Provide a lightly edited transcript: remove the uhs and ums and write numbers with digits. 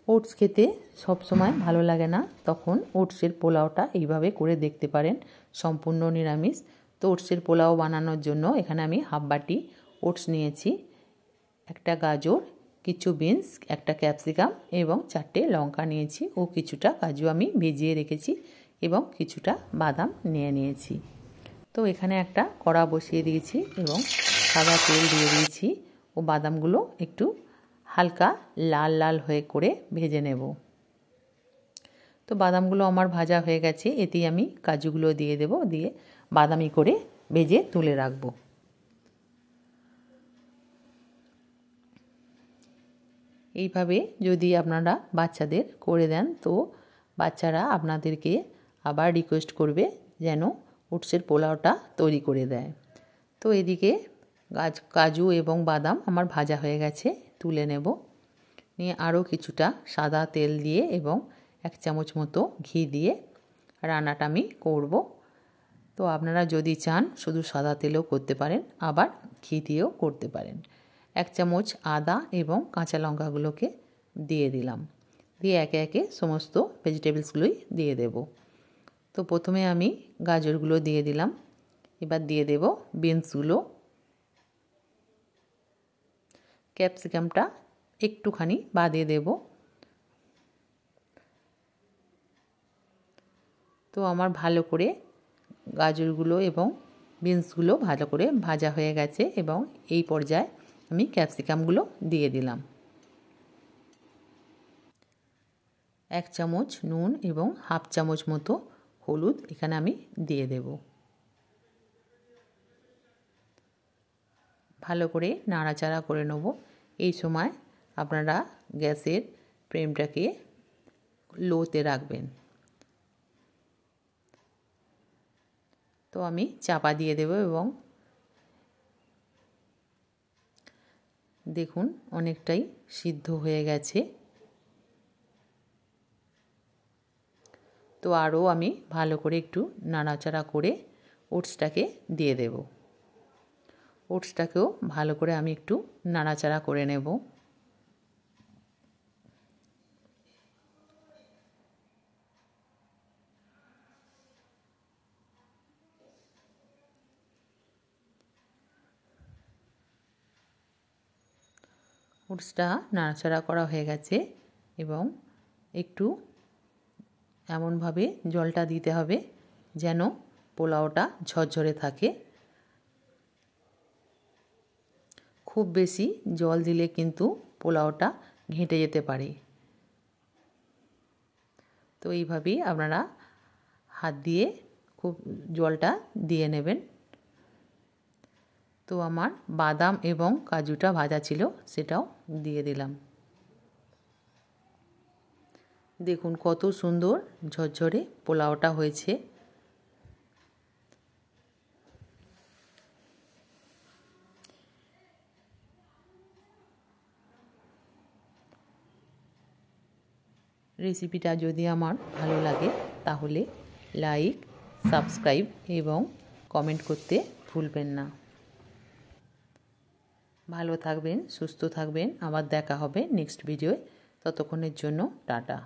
Oats খেতে সব সময় ভালো লাগে না, তখন ওটসের পোলাওটা এইভাবে করে দেখতে পারেন, সম্পূর্ণ নিরামিষ। তো ওটসের পোলাও বানানোর জন্য এখানে আমি হাফ বাটি ওটস নিয়েছি, একটা গাজর, কিছু বিনস, একটা ক্যাপসিকাম এবং 4টে লঙ্কা নিয়েছি ও কিছুটা কাজু আমি ভিজিয়ে রেখেছি এবং কিছুটা বাদাম নিয়েছি। তো এখানে একটা কড়া বসিয়ে দিয়েছি এবং সাদা তেল দিয়ে দিয়েছি ও বাদামগুলো একটু হালকা লাল লাল হয়ে করে ভেজে নেব। তো বাদামগুলো আমার ভাজা হয়ে গেছে, এতেই আমি কাজুগুলো দিয়ে দেব, দিয়ে বাদামি করে ভেজে তুলে রাখব। এইভাবে যদি আপনারা বাচ্চাদের করে দেন তো বাচ্চারা আপনাদেরকে আবার রিকোয়েস্ট করবে যেন ওটসের পোলাওটা তৈরি করে দেয়। তো এদিকে কাজু এবং বাদাম আমার ভাজা হয়ে গেছে, তুলে নেব। নিয়ে আরও কিছুটা সাদা তেল দিয়ে এবং 1 চামচ মতো ঘি দিয়ে রান্নাটা আমি করব। তো আপনারা যদি চান শুধু সাদা তেলেও করতে পারেন, আবার ঘি দিয়েও করতে পারেন। 1 চামচ আদা এবং কাঁচা লঙ্কাগুলোকে দিয়ে দিলাম, দিয়ে একে একে সমস্ত ভেজিটেবলসগুলোই দিয়ে দেব। তো প্রথমে আমি গাজরগুলো দিয়ে দিলাম, এবার দিয়ে দেব বিনসগুলো, ক্যাপসিকামটা একটুখানি বাদে দেব। তো আমার ভালো করে গাজরগুলো এবং বিনসগুলো ভালো করে ভাজা হয়ে গেছে এবং এই পর্যায়ে আমি ক্যাপসিকামগুলো দিয়ে দিলাম। 1 চামচ নুন এবং হাফ চামচ মতো হলুদ এখানে আমি দিয়ে দেব। ভালো করে নাড়াচাড়া করে নেব। এই সময় আপনারা গ্যাসের ফ্লেমটাকে লোতে রাখবেন। তো আমি চাপা দিয়ে দেব এবং দেখুন অনেকটাই সিদ্ধ হয়ে গেছে। তো আরও আমি ভালো করে একটু নাড়াচাড়া করে ওটসটাকে দিয়ে দেব। ওটসটাকেও ভালো করে আমি একটু নাড়াচাড়া করে নেব। ওটসটা নাড়াচাড়া করা হয়ে গেছে এবং একটু এমনভাবে জলটা দিতে হবে যেন পোলাওটা ঝরঝরে থাকে। খুব বেশি জল দিলে কিন্তু পোলাওটা ঘেঁটে যেতে পারে। তো এইভাবেই আপনারা হাত দিয়ে খুব জলটা দিয়ে নেবেন। তো আমার বাদাম এবং কাজুটা ভাজা ছিল, সেটাও দিয়ে দিলাম। দেখুন কত সুন্দর ঝরঝরে পোলাওটা হয়েছে। রেসিপিটা যদি আমার ভালো লাগে তাহলে লাইক, সাবস্ক্রাইব এবং কমেন্ট করতে ভুলবেন না। ভালো থাকবেন, সুস্থ থাকবেন, আবার দেখা হবে নেক্সট ভিডিওয়। ততক্ষণের জন্য টাটা।